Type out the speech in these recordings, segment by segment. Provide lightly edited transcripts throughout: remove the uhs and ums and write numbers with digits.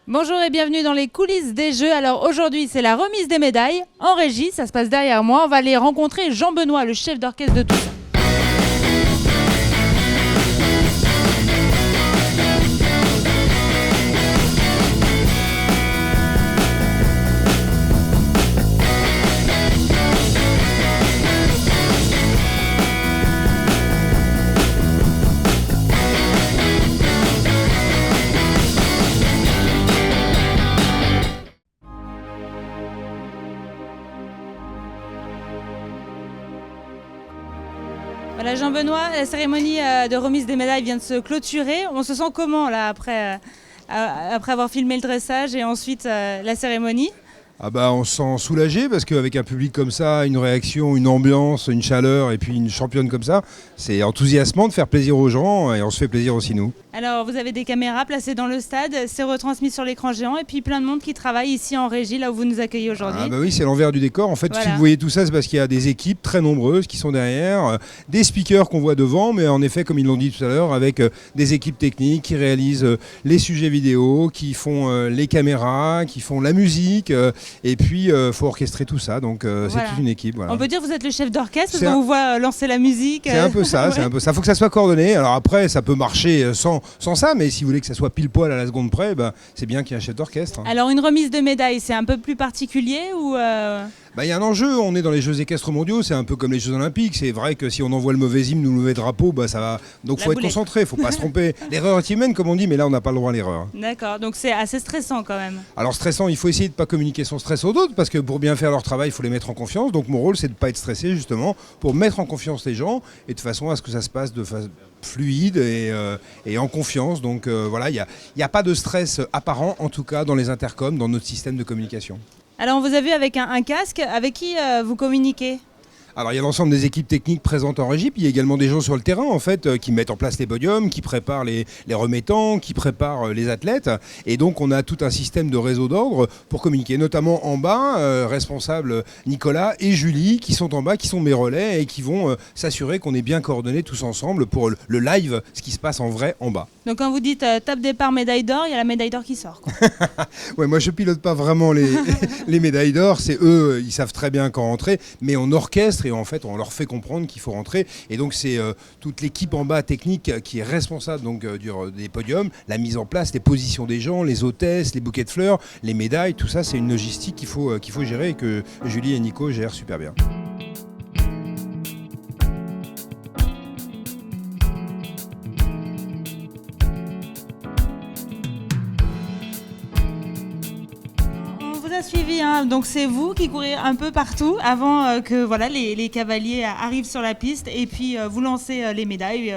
Bonjour et bienvenue dans les coulisses des Jeux. Alors aujourd'hui, c'est la remise des médailles en régie. Ça se passe derrière moi. On va aller rencontrer Jean Benoît, le chef d'orchestre de tout ça. Voilà Jean Benoît, la cérémonie de remise des médailles vient de se clôturer. On se sent comment là après avoir filmé le dressage et ensuite la cérémonie? On se sent soulagé parce qu'avec un public comme ça, une réaction, une ambiance, une chaleur et puis une championne comme ça, c'est enthousiasmant de faire plaisir aux gens et on se fait plaisir aussi nous. Alors vous avez des caméras placées dans le stade, c'est retransmis sur l'écran géant et puis plein de monde qui travaille ici en régie, là où vous nous accueillez aujourd'hui. Oui, c'est l'envers du décor. En fait, Voilà. Si vous voyez tout ça, c'est parce qu'il y a des équipes très nombreuses qui sont derrière, des speakers qu'on voit devant, mais en effet, comme ils l'ont dit tout à l'heure, avec des équipes techniques qui réalisent les sujets vidéo, qui font les caméras, qui font la musique, et puis il faut orchestrer tout ça. Donc Voilà. c'est toute une équipe. Voilà. On peut dire que vous êtes le chef d'orchestre C'est parce qu'on vous voit lancer la musique. C'est un peu ça, Ouais. c'est un peu ça. Faut que ça soit coordonné. Alors après, ça peut marcher sans ça, mais si vous voulez que ça soit pile poil à la seconde près, c'est bien qu'il y ait un chef d'orchestre. Alors une remise de médaille, c'est un peu plus particulier ou Il y a un enjeu, on est dans les Jeux équestres mondiaux, c'est un peu comme les Jeux olympiques. C'est vrai que si on envoie le mauvais hymne ou le mauvais drapeau, ça va. Donc La faut être boulette. concentré, faut pas se tromper. L'erreur est humaine, comme on dit, mais là on n'a pas le droit à l'erreur. D'accord, donc c'est assez stressant quand même. Alors stressant, il faut essayer de ne pas communiquer son stress aux autres, parce que pour bien faire leur travail, il faut les mettre en confiance. Donc mon rôle, c'est de ne pas être stressé, justement, pour mettre en confiance les gens, et de façon à ce que ça se passe de façon fluide et en confiance. Donc voilà, il n'y a pas de stress apparent, en tout cas dans les intercoms, dans notre système de communication. Alors on vous a vu avec un casque, avec qui vous communiquez? Alors il y a l'ensemble des équipes techniques présentes en régie, puis il y a également des gens sur le terrain en fait qui mettent en place les podiums, qui préparent les remettants, qui préparent les athlètes, et donc on a tout un système de réseau d'ordre pour communiquer, notamment en bas, responsables Nicolas et Julie qui sont en bas, qui sont mes relais et qui vont s'assurer qu'on est bien coordonnés tous ensemble pour le live, ce qui se passe en vrai en bas. Donc quand vous dites top départ médaille d'or, il y a la médaille d'or qui sort, quoi. Ouais, moi je pilote pas vraiment les médailles d'or, c'est eux, ils savent très bien quand rentrer, mais on orchestre et en fait on leur fait comprendre qu'il faut rentrer, et donc c'est toute l'équipe en bas technique qui est responsable donc des podiums, la mise en place, les positions des gens, les hôtesses, les bouquets de fleurs, les médailles, tout ça c'est une logistique qu'il faut gérer et que Julie et Nico gèrent super bien. Suivi, hein. Donc c'est vous qui courez un peu partout avant que voilà, les cavaliers arrivent sur la piste et puis vous lancez les médailles,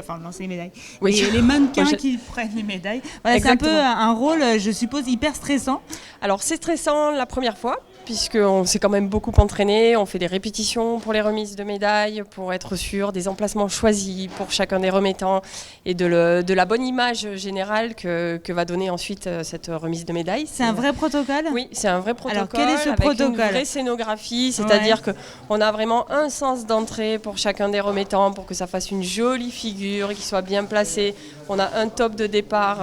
Oui. les mannequins Moi, qui prennent les médailles. Voilà, c'est un peu un rôle, je suppose, hyper stressant. Alors c'est stressant la première fois, puisqu'on s'est quand même beaucoup entraîné, on fait des répétitions pour les remises de médailles, pour être sûr des emplacements choisis pour chacun des remettants et de la bonne image générale que va donner ensuite cette remise de médailles. C'est un vrai protocole ? Oui, c'est un vrai protocole. Alors quel est ce avec protocole ? une vraie scénographie, c'est-à-dire qu'on a vraiment un sens d'entrée pour chacun des remettants, pour que ça fasse une jolie figure et qu'il soit bien placé. On a un top de départ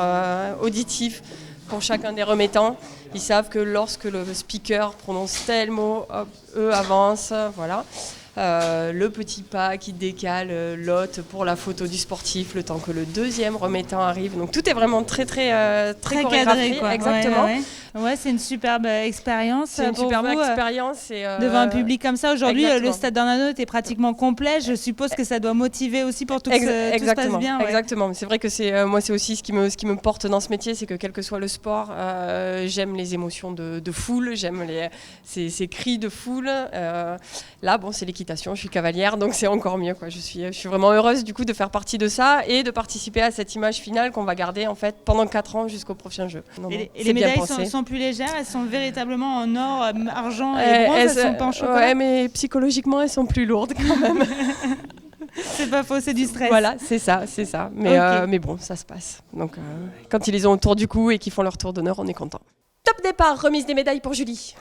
auditif pour chacun des remettants. Ils savent que lorsque le speaker prononce tel mot, hop, eux avancent, voilà. Le petit pas qui décale l'hôte pour la photo du sportif, le temps que le deuxième remettant arrive. Donc tout est vraiment très chorégraphié, cadré, quoi. exactement. Ouais, c'est une superbe expérience. C'est une pour superbe vous, expérience. devant un public comme ça, aujourd'hui, exactement. le stade d'Ornano est pratiquement complet. Je suppose que ça doit motiver aussi pour tout, tout se passe bien. Ouais. Exactement. C'est vrai que c'est moi, c'est aussi ce qui me porte dans ce métier, c'est que quel que soit le sport, j'aime les émotions de foule, j'aime ces cris de foule. Là, bon, c'est l'équitation, je suis cavalière, donc c'est encore mieux, quoi. Je suis vraiment heureuse du coup de faire partie de ça et de participer à cette image finale qu'on va garder en fait pendant 4 ans jusqu'au prochain jeu. Et les médailles sont plus légères, elles sont véritablement en or, argent et bronze, elles sont pas en chocolat. Ouais, mais psychologiquement elles sont plus lourdes quand même. C'est pas faux, c'est du stress. Voilà, c'est ça. Mais bon, ça se passe. Donc quand ils les ont autour du cou et qu'ils font leur tour d'honneur, on est content. Top départ, remise des médailles pour Julie.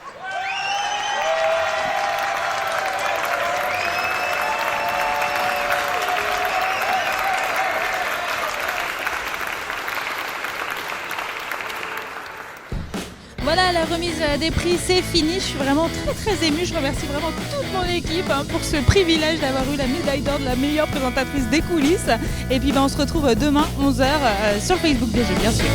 Voilà, la remise des prix, c'est fini. Je suis vraiment très émue. Je remercie vraiment toute mon équipe pour ce privilège d'avoir eu la médaille d'or de la meilleure présentatrice des coulisses. Et puis on se retrouve demain 11h sur le Facebook DG, bien sûr.